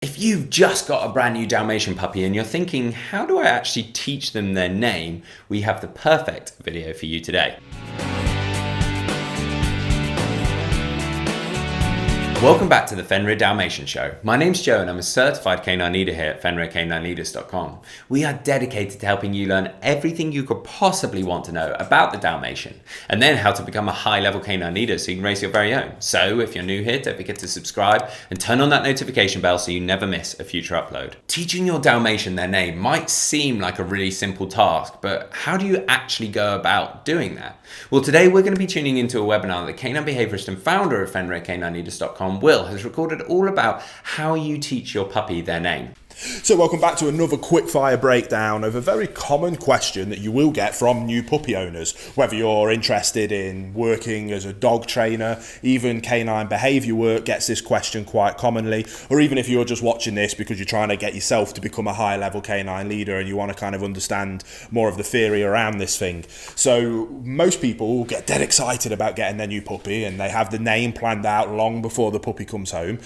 If you've just got a brand new Dalmatian puppy and you're thinking, how do I actually teach them their name? We have the perfect video for you today. Welcome back to the Fenrir Dalmatian Show. My name's Joe and I'm a certified canine leader here at FenrirCanineLeaders.com. We are dedicated to helping you learn everything you could possibly want to know about the Dalmatian and then how to become a high-level canine leader so you can raise your very own. So if you're new here, don't forget to subscribe and turn on that notification bell so you never miss a future upload. Teaching your Dalmatian their name might seem like a really simple task, but how do you actually go about doing that? Well, today we're going to be tuning into a webinar that the canine behaviorist and founder of FenrirCanineLeaders.com, Will, has recorded all about how you teach your puppy their name. So welcome back to another quickfire breakdown of a very common question that you will get from new puppy owners. Whether you're interested in working as a dog trainer, even canine behaviour work gets this question quite commonly, or even if you're just watching this because you're trying to get yourself to become a high level canine leader and you want to kind of understand more of the theory around this thing. So most people get dead excited about getting their new puppy and they have the name planned out long before the puppy comes home,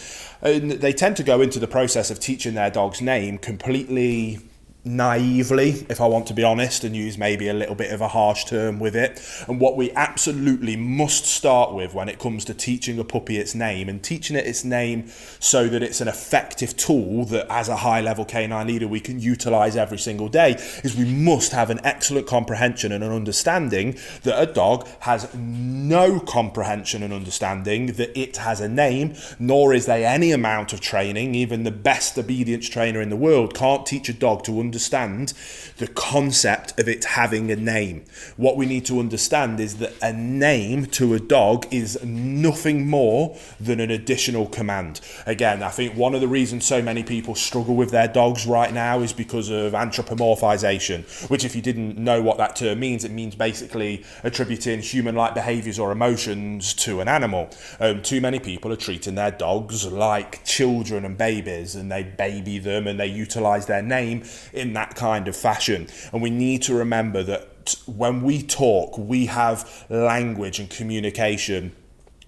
and they tend to go into the process of teaching their dog's name completely naively, if I want to be honest, and use maybe a little bit of a harsh term with it. And what we absolutely must start with when it comes to teaching a puppy its name, and teaching it its name so that it's an effective tool that as a high level canine leader we can utilize every single day, is we must have an excellent comprehension and an understanding that a dog has no comprehension and understanding that it has a name, nor is there any amount of training. Even the best obedience trainer in the world can't teach a dog to understand the concept of it having a name. What we need to understand is that a name to a dog is nothing more than an additional command. Again, I think one of the reasons so many people struggle with their dogs right now is because of anthropomorphization, which, if you didn't know what that term means, it means basically attributing human-like behaviors or emotions to an animal. Too many people are treating their dogs like children and babies, and they baby them and they utilize their name in that kind of fashion. And we need to remember that when we talk, we have language and communication.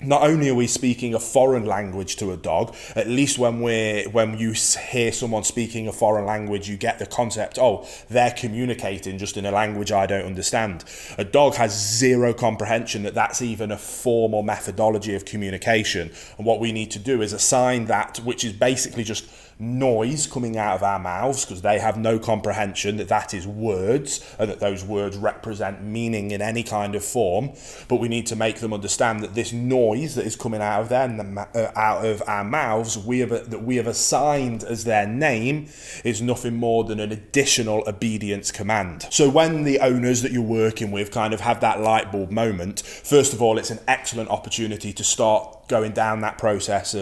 Not only are we speaking a foreign language to a dog, at least when you hear someone speaking a foreign language, you get the concept, oh, they're communicating just in a language I don't understand. A dog has zero comprehension that that's even a form or methodology of communication. And what we need to do is assign that, which is basically just noise coming out of our mouths, because they have no comprehension that that is words and that those words represent meaning in any kind of form. But we need to make them understand that this noise that is coming out of them, out of our mouths, that we have assigned as their name, is nothing more than an additional obedience command. So when the owners that you're working with kind of have that light bulb moment, first of all, it's an excellent opportunity to start going down that process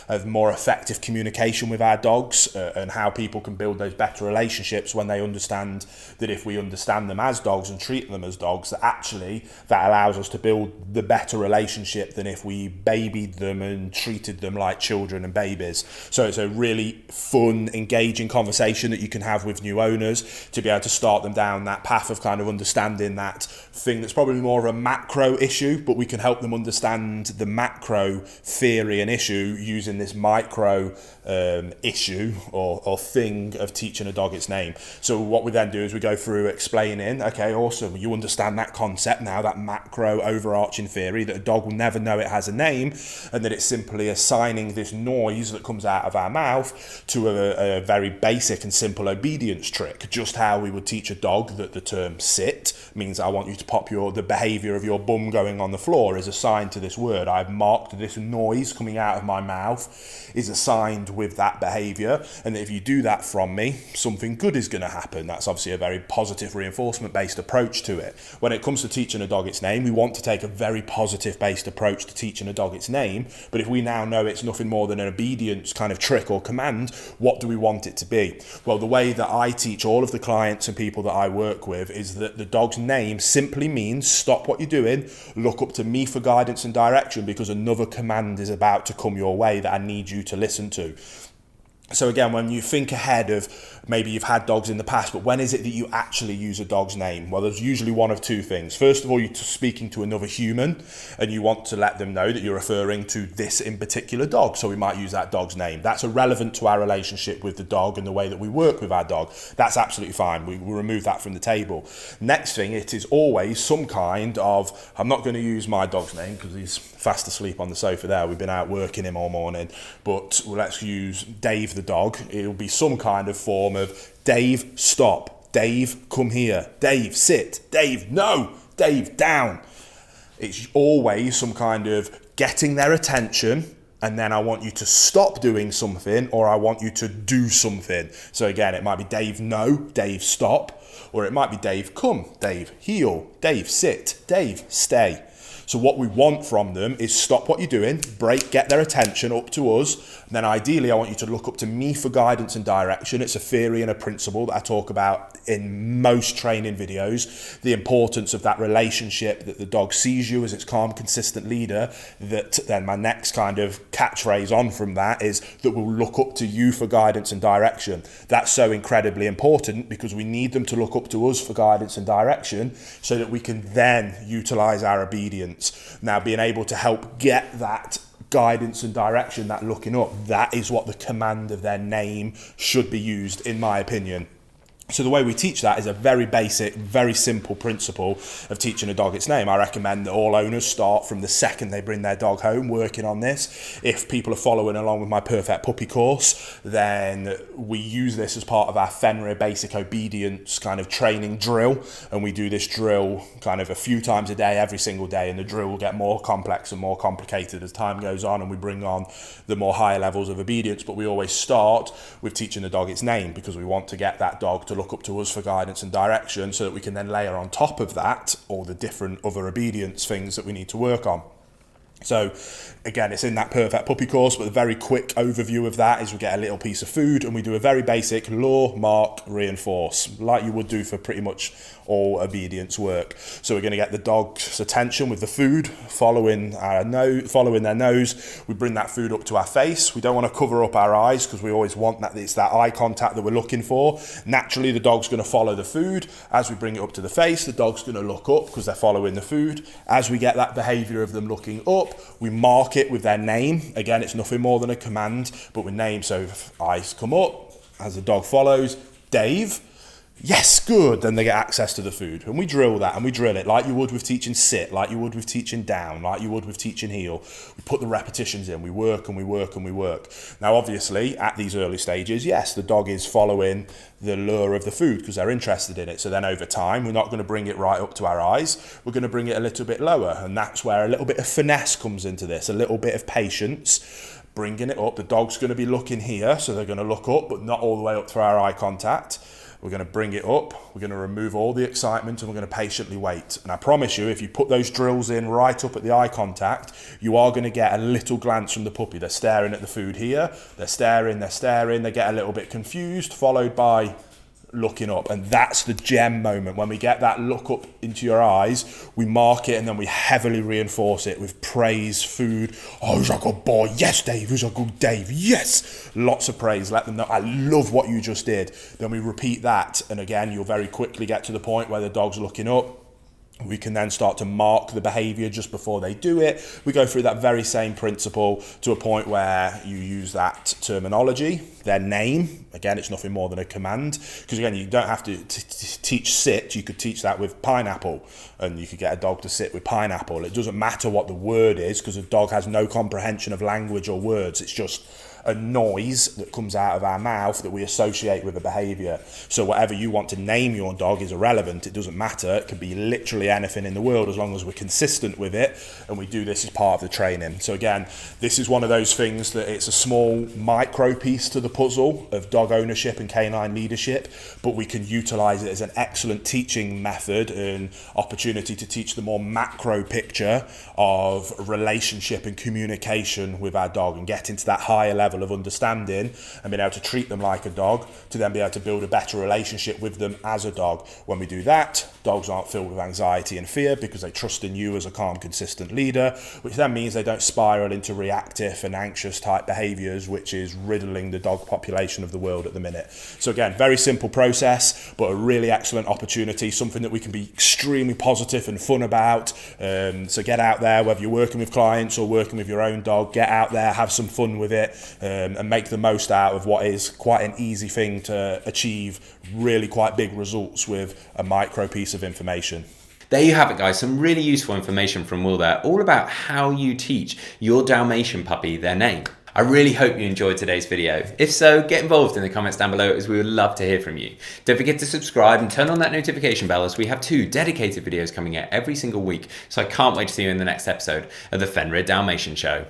of more effective communication with our dogs, and how people can build those better relationships when they understand that if we understand them as dogs and treat them as dogs, that actually that allows us to build the better relationship than if we babied them and treated them like children and babies. So it's a really fun, engaging conversation that you can have with new owners to be able to start them down that path of kind of understanding that thing that's probably more of a macro issue, but we can help them understand the macro theory and issue using this micro issue or thing of teaching a dog its name. So what we then do is we go through explaining, okay, awesome, you understand that concept now, that macro overarching theory that a dog will never know it has a name, and that it's simply assigning this noise that comes out of our mouth to a very basic and simple obedience trick. Just how we would teach a dog that the term sit means I want you to pop the behavior of your bum going on the floor is assigned to this word. I've marked this noise coming out of my mouth is assigned with that behavior, and if you do that from me, something good is going to happen. That's obviously a very positive reinforcement based approach to it. When it comes to teaching a dog its name, we want to take a very positive based approach to teaching a dog its name, but if we now know it's nothing more than an obedience kind of trick or command, what do we want it to be? Well, the way that I teach all of the clients and people that I work with is that the dog's name simply means stop what you're doing, look up to me for guidance and direction, because another command is about to come your way that I need you to listen to. So again, when you think ahead of maybe you've had dogs in the past, but when is it that you actually use a dog's name? Well, there's usually one of two things. First of all, you're speaking to another human and you want to let them know that you're referring to this in particular dog. So we might use that dog's name. That's irrelevant to our relationship with the dog and the way that we work with our dog. That's absolutely fine. We will remove that from the table. Next thing, it is always some kind of, I'm not going to use my dog's name because he's fast asleep on the sofa there. We've been out working him all morning, but let's use Dave the dog. It'll be some kind of form of Dave, stop. Dave, come here. Dave, sit. Dave, no. Dave, down. It's always some kind of getting their attention, and then I want you to stop doing something, or I want you to do something. So again, it might be Dave, no. Dave, stop. Or it might be Dave, come. Dave, heel. Dave, sit. Dave, stay. So what we want from them is stop what you're doing, break, get their attention up to us. And then ideally, I want you to look up to me for guidance and direction. It's a theory and a principle that I talk about in most training videos. The importance of that relationship, that the dog sees you as its calm, consistent leader. That then my next kind of catchphrase on from that is that we'll look up to you for guidance and direction. That's so incredibly important because we need them to look up to us for guidance and direction so that we can then utilize our obedience. Now, being able to help get that guidance and direction, that looking up, that is what the command of their name should be used, in my opinion. So the way we teach that is a very basic, very simple principle of teaching a dog its name. I recommend that all owners start from the second they bring their dog home working on this. If people are following along with my Perfect Puppy course, then we use this as part of our Fenrir basic obedience kind of training drill. And we do this drill kind of a few times a day, every single day. And the drill will get more complex and more complicated as time goes on and we bring on the more higher levels of obedience. But we always start with teaching the dog its name because we want to get that dog to look up to us for guidance and direction so that we can then layer on top of that all the different other obedience things that we need to work on. So again, it's in that Perfect Puppy course, but a very quick overview of that is we get a little piece of food and we do a very basic lure, mark, reinforce, like you would do for pretty much all obedience work. So we're going to get the dog's attention with the food, following their nose. We bring that food up to our face. We don't want to cover up our eyes because we always want that, it's that eye contact that we're looking for. Naturally, the dog's going to follow the food. As we bring it up to the face, the dog's going to look up because they're following the food. As we get that behavior of them looking up, we mark it with their name. Again, it's nothing more than a command, but with name. So if eyes come up, as the dog follows, Dave, yes, good. Then they get access to the food. And we drill that and we drill it like you would with teaching sit, like you would with teaching down, like you would with teaching heel. We put the repetitions in, we work and we work and we work. Now, obviously, at these early stages, yes, the dog is following the lure of the food because they're interested in it. So then over time, we're not going to bring it right up to our eyes. We're going to bring it a little bit lower. And that's where a little bit of finesse comes into this, a little bit of patience. Bringing it up, the dog's going to be looking here, so they're going to look up, but not all the way up to our eye contact. We're going to bring it up, we're going to remove all the excitement, and we're going to patiently wait. And I promise you, if you put those drills in right up at the eye contact, you are going to get a little glance from the puppy. They're staring at the food here, they're staring, they get a little bit confused, followed by looking up. And that's the gem moment. When we get that look up into your eyes, we mark it and then we heavily reinforce it with praise, food. Oh, who's a good boy? Yes, Dave. Who's a good Dave? Yes. Lots of praise. Let them know, I love what you just did. Then we repeat that. And again, you'll very quickly get to the point where the dog's looking up. We can then start to mark the behavior just before they do it. We go through that very same principle to a point where you use that terminology, their name. Again, it's nothing more than a command. Because again, you don't have to teach sit. You could teach that with pineapple. And you could get a dog to sit with pineapple. It doesn't matter what the word is because a dog has no comprehension of language or words. It's just a noise that comes out of our mouth that we associate with a behavior. So whatever you want to name your dog is irrelevant. It doesn't matter. It could be literally anything in the world as long as we're consistent with it, and we do this as part of the training. So again, this is one of those things that it's a small micro piece to the puzzle of dog ownership and canine leadership, but we can utilize it as an excellent teaching method and opportunity to teach the more macro picture of relationship and communication with our dog and get into that higher level level of understanding and being able to treat them like a dog, to then be able to build a better relationship with them as a dog. When we do that, dogs aren't filled with anxiety and fear because they trust in you as a calm, consistent leader, which then means they don't spiral into reactive and anxious type behaviours, which is riddling the dog population of the world at the minute. So again, very simple process, but a really excellent opportunity, something that we can be extremely positive and fun about. So get out there, whether you're working with clients or working with your own dog, get out there, have some fun with it, and make the most out of what is quite an easy thing to achieve really quite big results with a micro piece of information. There you have it, guys. Some really useful information from Will there, all about how you teach your Dalmatian puppy their name. I really hope you enjoyed today's video. If so, get involved in the comments down below, as we would love to hear from you. Don't forget to subscribe and turn on that notification bell, as we have 2 dedicated videos coming out every single week. So I can't wait to see you in the next episode of the Fenrir Dalmatian Show.